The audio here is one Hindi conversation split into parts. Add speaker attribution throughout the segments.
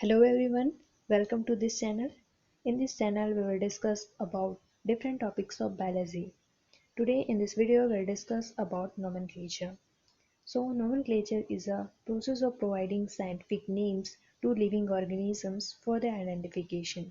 Speaker 1: Hello everyone, welcome to this channel. In this channel we will discuss about different topics of biology. Today in this video we will discuss about nomenclature. So nomenclature is a process of providing scientific names to living organisms for their identification.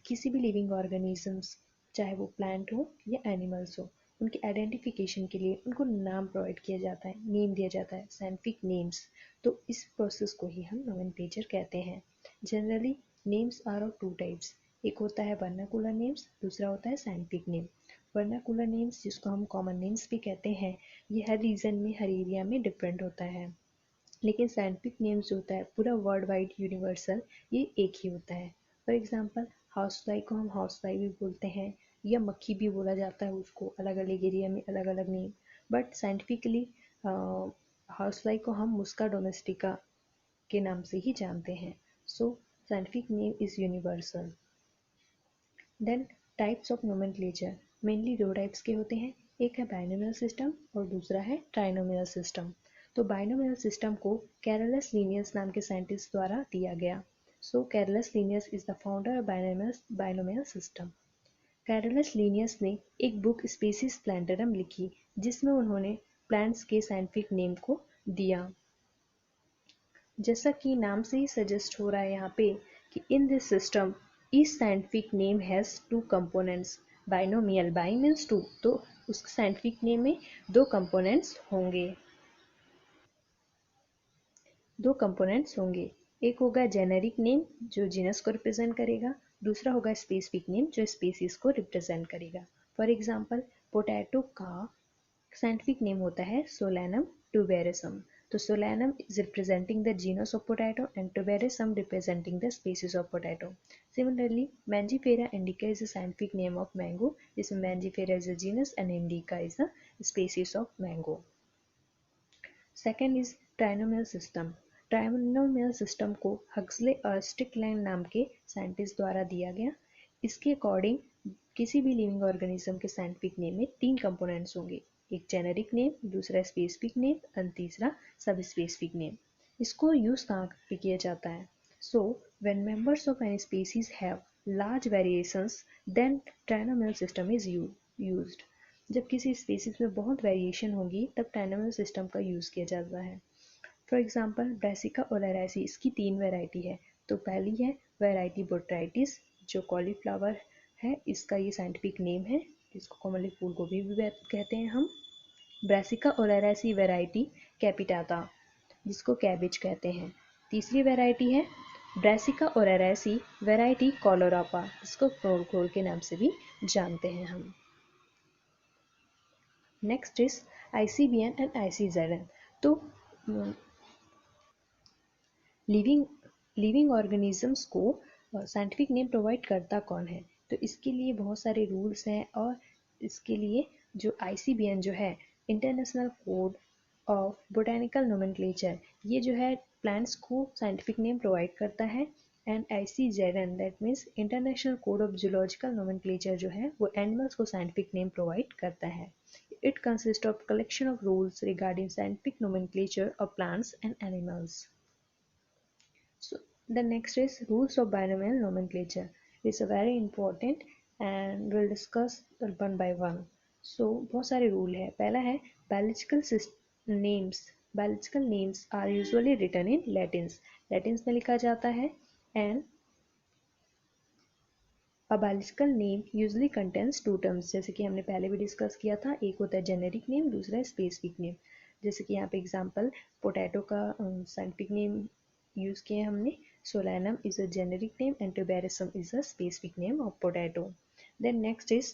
Speaker 1: किसी भी लिविंग ऑर्गेनिजम्स चाहे वो प्लांट हो या एनिमल्स हो उनके आइडेंटिफिकेशन के लिए उनको नाम प्रोवाइड किया जाता है, नेम दिया जाता है, साइंटिफिक नेम्स। तो इस प्रोसेस को ही हम नोमेनक्लेचर कहते हैं। Generally names are of two types, एक होता है वर्नाकुलर नेम्स, दूसरा होता है साइंटिफिक नेम। वर्नाकुलर नेम्स जिसको हम कॉमन नेम्स भी कहते हैं, ये हर रीजन में हर एरिया में डिफरेंट होता है। लेकिन साइंटिफिक नेम्स जो होता है पूरा वर्ल्ड वाइड यूनिवर्सल, ये एक ही होता है। फॉर एग्जांपल हाउस फ्लाई को हम हाउस फ्लाई भी बोलते हैं या मक्खी भी बोला जाता है, उसको अलग अलग एरिया में अलग अलग name. But scientifically house fly को हम मुस्का डोमेस्टिका के नाम से ही जानते हैं। So scientific name is universal. Then types of nomenclature mainly दो टाइप्स के होते हैं, एक है बाइनोमियल सिस्टम और दूसरा है ट्राइनोमियल सिस्टम। तो बाइनोमियल सिस्टम को कैरोलस लीनियस नाम के साइंटिस्ट द्वारा दिया गया। So Carolus Linnaeus is the founder of binomial system. Carolus Linnaeus ने एक बुक स्पीसीज प्लांटरम लिखी जिसमें उन्होंने प्लांट्स के साइंटिफिक नेम को दिया। जैसा कि नाम से ही सजेस्ट हो रहा है यहाँ पे कि in this system each scientific name has two components. Binomial, bi means two, तो उस साइंटिफिक नेम में दो कंपोनेंट्स होंगे। एक होगा जेनेरिक नेम जो जीनस को रिप्रेजेंट करेगा, दूसरा होगा स्पेसिफिक नेम जो स्पीसीज को रिप्रेजेंट करेगा। फॉर एग्जांपल पोटैटो का साइंटिफिक नेम होता है सोलैनम ट्यूबेरसम। तो solanum is representing the genus of potato and tuberosum representing the species of potato. Similarly, Mangifera indica is the scientific name of mango, जिसमें Mangifera is a genus and indica is a species of mango. Second is trinomial system. Trinomial system को हक्सले और स्ट्रिकलैंड नाम के साइंटिस्ट द्वारा दिया गया। इसके अकॉर्डिंग किसी भी लिविंग ऑर्गेनिज्म के साइंटिफिक नेम में तीन कंपोनेंट्स होंगे, एक जेनेरिक नेम, दूसरा स्पेसिफिक नेम और तीसरा सब स्पेसिफिक नेम। इसको यूज कहाँ पे किया जाता है? So when members of any species have large variations then trinomial system is used. जब किसी स्पीसीज में बहुत वेरिएशन होगी तब ट्राइनोमियल सिस्टम का यूज किया जाता है। फॉर एग्जाम्पल ब्रासिका ओलेरासी, इसकी तीन वैरायटी है। तो पहली है वैरायटी बोट्राइटिस जो कॉलीफ्लावर है, इसका ये साइंटिफिक नेम है, इसको कॉमनली फूल गोभी भी कहते हैं हम। ब्रासिका ओलेरासी वैरायटी कैपिटाटा जिसको कैबिज कहते हैं। तीसरी वैरायटी है ब्रासिका ओलेरासी वैरायटी कोलोरापा जिसको फ्लोरखोल के नाम से भी जानते हैं हम। Next is ICBN and ICZN. तो लिविंग ऑर्गेनिजम्स को साइंटिफिक नेम प्रोवाइड करता कौन है? तो इसके लिए बहुत सारे रूल्स हैं और इसके लिए जो आईसीबीएन जो है international code of botanical nomenclature, ये जो है प्लांट्स को साइंटिफिक नेम प्रोवाइड करता है। And ICZN that means international code of zoological nomenclature जो है वो एनिमल्स को साइंटिफिक नेम प्रोवाइड करता है। It consist of collection of rules regarding scientific nomenclature of plants and animals. So the next is rules of binomial nomenclature. It's a very important and we'll discuss one by one. So बहुत सारे रूल है। पहला है names. Biological names are usually written in Latins. Latins में लिखा जाता है and a biological name usually contains two terms, जैसे कि हमने पहले भी डिस्कस किया था, एक होता है जेनेरिक नेम, दूसरा है स्पेसिफिक नेम। जैसे कि यहाँ पे एग्जांपल पोटैटो का साइंटिफिक नेम यूज किए हमने, Solanum is a generic name and tuberosum is a specific name of potato. Then next is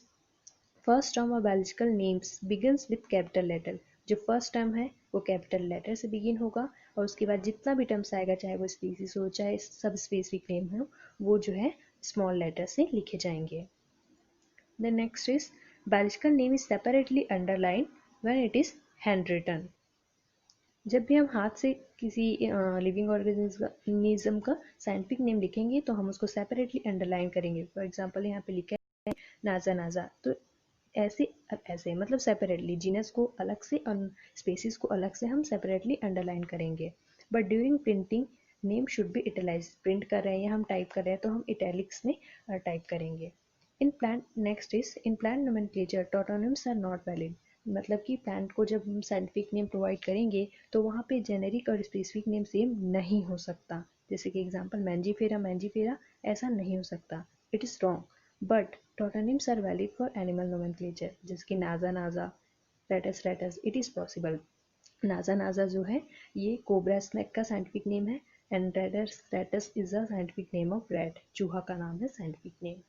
Speaker 1: first term of biological names begins with capital letter. जो फर्स्ट टर्म है वो कैपिटल लेटर से बिगिन होगा और उसके बाद जितना भी टर्म्स आएगा, चाहे वो स्पीसीज हो चाहे सब स्पेसिफिक नेम हो, वो जो है स्मॉल लेटर से लिखे जाएंगे। The next is biological name is separately underlined when it is handwritten. जब भी हम हाथ से किसी लिविंग ऑर्गेनिज्म का साइंटिफिक नेम लिखेंगे तो हम उसको सेपरेटली अंडरलाइन करेंगे। फॉर एग्जांपल यहाँ पे लिखा है नाजा नाजा, तो ऐसे ऐसे मतलब सेपरेटली जीनस को अलग से और स्पेसिस को अलग से हम सेपरेटली अंडरलाइन करेंगे। But during printing name should be italicise, print कर रहे हैं या हम टाइप कर रहे हैं तो हम इटैलिक्स में टाइप करेंगे। In plant next is in plant nomenclature tautonyms are not valid, मतलब कि प्लांट को जब हम साइंटिफिक नेम प्रोवाइड करेंगे तो वहाँ पे जेनेरिक और स्पेसिफिक नेम सेम नहीं हो सकता। जैसे कि एग्जांपल मैंजीफेरा मैंजीफेरा ऐसा नहीं हो सकता, it is wrong. But tautonyms are valid for animal nomenclature, जैसे कि Naja naja, Rattus rattus, it is possible. Naja naja जो है ये कोबरा स्नेक का साइंटिफिक नेम है, and Rattus rattus is the scientific name of rat, चूहा का नाम है scientific name.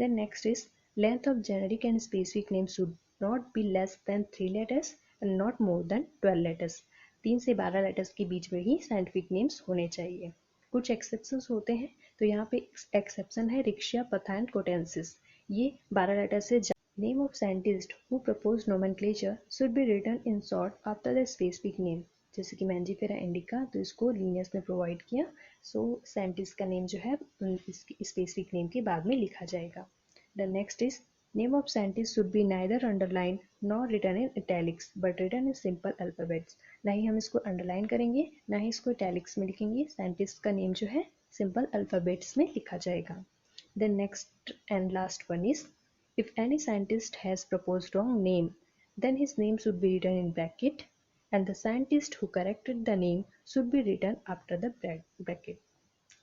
Speaker 1: Then next is length of generic and specific names should not be less than 3 letters and not more than 12 letters. 3 से 12 लेटर्स के बीच में ही साइंटिफिक नेम्स होने चाहिए। कुछ एक्सेप्शंस होते हैं, तो यहाँ पे एक्सेप्शन है रिक्शिया पथान कोटेंसिस, ये 12 लेटर से name of scientist who propose nomenclature should be written in short after the specific name, जैसे कि मैंजीफेरा इंडिका तो इसको लीनियस ने प्रोवाइड किया, सो साइंटिस्ट का नेम जो है इसकी स्पेसिफिक नेम के बाद में लिखा जाएगा। The next is name of scientist should be neither underline nor written in italics but written in simple alphabets, ना ही हम इसको अंडरलाइन करेंगे ना ही इसको इटैलिक्स में लिखेंगे, साइंटिस्ट का नेम जो है सिंपल अल्फाबेट्स में लिखा जाएगा। Then next and last one is if any scientist has proposed wrong name, then his name should be written in bracket and the scientist who corrected the name should be written after the bracket.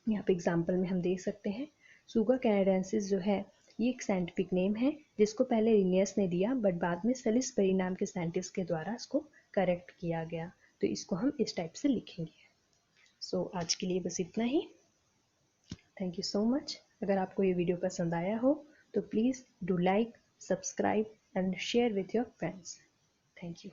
Speaker 1: यहाँ पे एग्जाम्पल में हम देख सकते हैं सुगा कैनेडेंसिस जो है ये एक साइंटिफिक नेम है जिसको पहले लिनियस ने दिया बट बाद में सेलिसबरी नाम के साइंटिस्ट के द्वारा इसको करेक्ट किया गया, तो इसको हम इस टाइप से लिखेंगे। सो आज के लिए बस इतना ही। Thank you so much. अगर आपको ये वीडियो पसंद आया हो तो please do like, subscribe and share with your friends. Thank you.